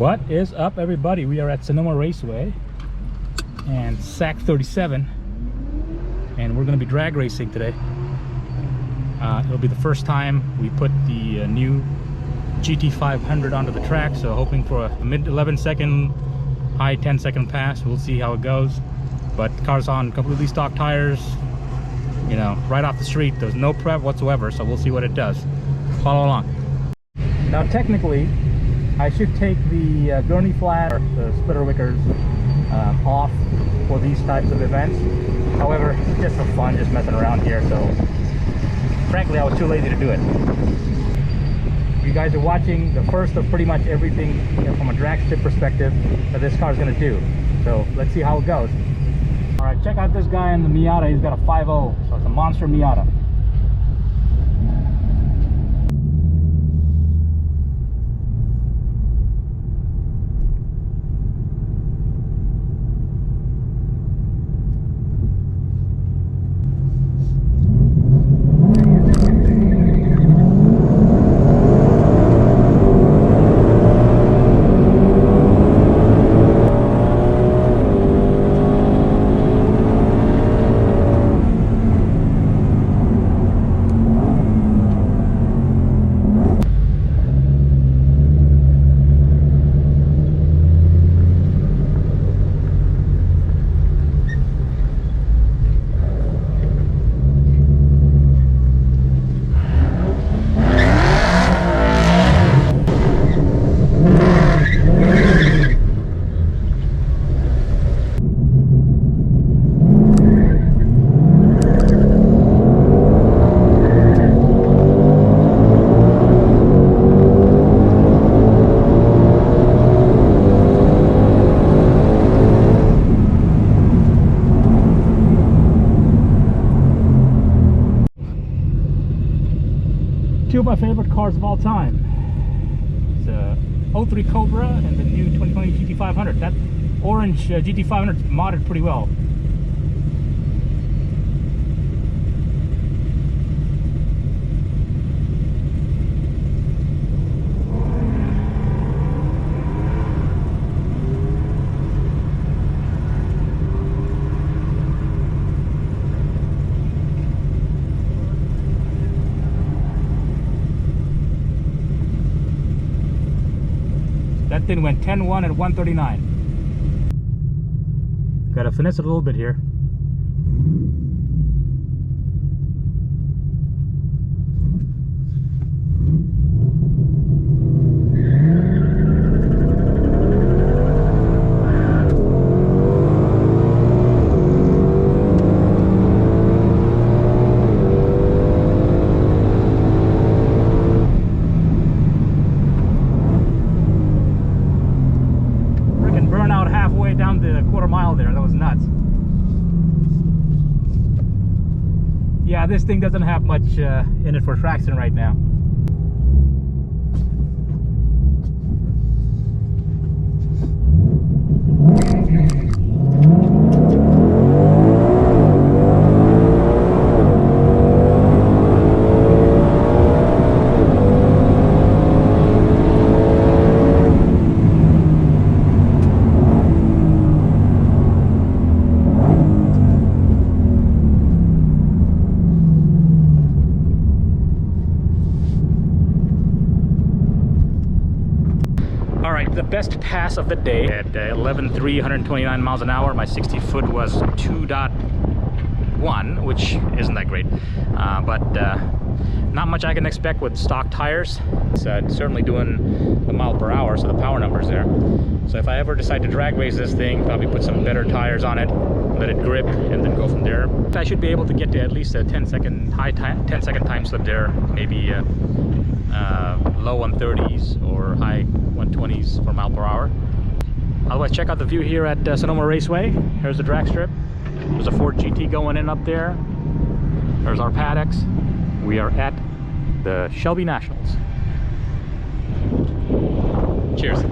What is up, everybody? We are at Sonoma Raceway and SAC 37, and we're going to be drag racing today. It'll be the first time we put the new GT500 onto the track, so hoping for a mid 11-second, high 10-second pass. We'll see how it goes. But the car's on completely stock tires, you know, right off the street. There's no prep whatsoever, so we'll see what it does. Follow along. Now, technically, I should take the gurney flat or the splitter wickers off for these types of events. However, it's just for fun, just messing around here, so frankly I was too lazy to do it. You guys are watching the first of pretty much everything, you know, from a drag strip perspective that this car is going to do. So let's see how it goes. Alright, check out this guy in the Miata. He's got a 5.0, so it's a monster Miata. Two of my favorite cars of all time. It's a 03 Cobra and the new 2020 GT500. That orange GT500 is modded pretty well. That thing went 10-1 at 139. Gotta finesse it a little bit here. Down the quarter-mile there. That was nuts. Yeah, this thing doesn't have much in it for traction right now. Alright, the best pass of the day at 11.3, 129 miles an hour. My 60 foot was 2.1, which isn't that great, but not much I can expect with stock tires. It's certainly doing the mile per hour, so the power number's there. So if I ever decide to drag race this thing, probably put some better tires on it, let it grip, and then go from there. I should be able to get to at least a 10-second time slip there, maybe low 130s or high 120s for mile per hour. Otherwise, check out the view here at Sonoma Raceway. Here's the drag strip. There's a Ford GT going in up there. There's our paddocks. We are at the Shelby Nationals. Cheers.